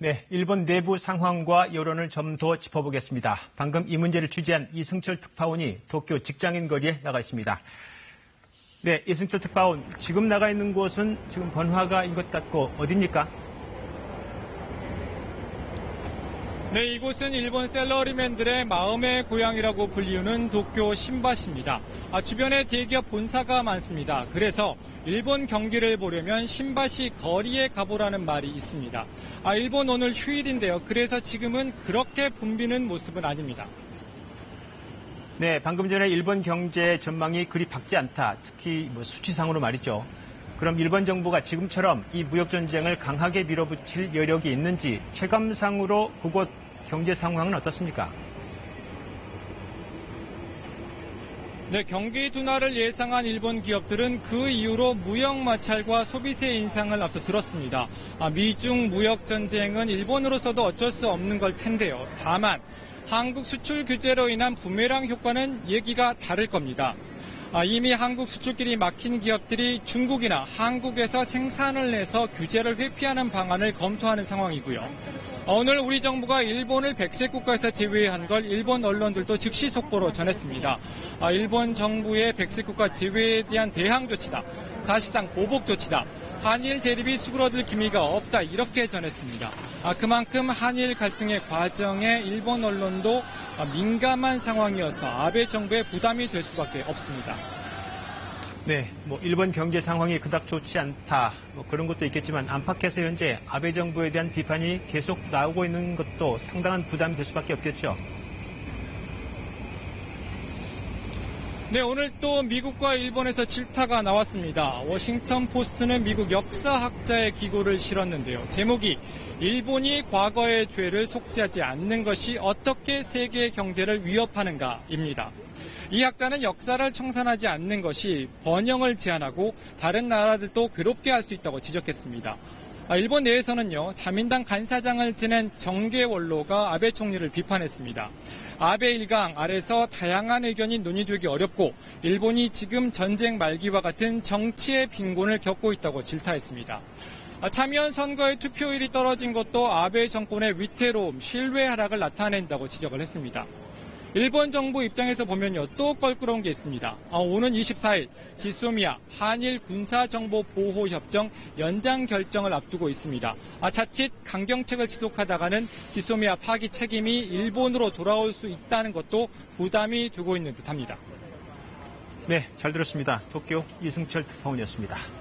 네, 일본 내부 상황과 여론을 좀 더 짚어보겠습니다. 방금 이 문제를 취재한 이승철 특파원이 도쿄 직장인 거리에 나가 있습니다. 네, 이승철 특파원, 지금 나가 있는 곳은 지금 번화가인 것 같고 어디입니까? 네, 이곳은 일본 샐러리맨들의 마음의 고향이라고 불리우는 도쿄 신바시입니다. 주변에 대기업 본사가 많습니다. 그래서 일본 경기를 보려면 신바시 거리에 가보라는 말이 있습니다. 일본 오늘 휴일인데요. 그래서 지금은 그렇게 붐비는 모습은 아닙니다. 네, 방금 전에 일본 경제 전망이 그리 밝지 않다. 특히 수치상으로 말이죠. 그럼 일본 정부가 지금처럼 이 무역 전쟁을 강하게 밀어붙일 여력이 있는지 체감상으로 그곳 경제 상황은 어떻습니까? 네, 경기 둔화를 예상한 일본 기업들은 그 이후로 무역 마찰과 소비세 인상을 앞서 들었습니다. 미중 무역 전쟁은 일본으로서도 어쩔 수 없는 걸 텐데요. 다만 한국 수출 규제로 인한 부메랑 효과는 얘기가 다를 겁니다. 이미 한국 수출길이 막힌 기업들이 중국이나 한국에서 생산을 해서 규제를 회피하는 방안을 검토하는 상황이고요. 오늘 우리 정부가 일본을 백색 국가에서 제외한 걸 일본 언론들도 즉시 속보로 전했습니다. 일본 정부의 백색 국가 제외에 대한 대항 조치다. 사실상 보복 조치다. 한일 대립이 수그러들 기미가 없다. 이렇게 전했습니다. 그만큼 한일 갈등의 과정에 일본 언론도 민감한 상황이어서 아베 정부의 부담이 될 수밖에 없습니다. 네, 일본 경제 상황이 그닥 좋지 않다. 그런 것도 있겠지만 안팎에서 현재 아베 정부에 대한 비판이 계속 나오고 있는 것도 상당한 부담이 될 수밖에 없겠죠. 네, 오늘 또 미국과 일본에서 질타가 나왔습니다. 워싱턴 포스트는 미국 역사학자의 기고를 실었는데요. 제목이 일본이 과거의 죄를 속죄하지 않는 것이 어떻게 세계 경제를 위협하는가입니다. 이 학자는 역사를 청산하지 않는 것이 번영을 제한하고 다른 나라들도 괴롭게 할 수 있다고 지적했습니다. 일본 내에서는요, 자민당 간사장을 지낸 정계원로가 아베 총리를 비판했습니다. 아베 일강 아래서 다양한 의견이 논의되기 어렵고 일본이 지금 전쟁 말기와 같은 정치의 빈곤을 겪고 있다고 질타했습니다. 참여한 선거의 투표율이 떨어진 것도 아베 정권의 위태로움, 신뢰 하락을 나타낸다고 지적을 했습니다. 일본 정부 입장에서 보면요, 또 껄끄러운 게 있습니다. 오는 24일 지소미아 한일 군사정보보호협정 연장 결정을 앞두고 있습니다. 자칫 강경책을 지속하다가는 지소미아 파기 책임이 일본으로 돌아올 수 있다는 것도 부담이 되고 있는 듯합니다. 네, 잘 들었습니다. 도쿄 이승철 특파원이었습니다.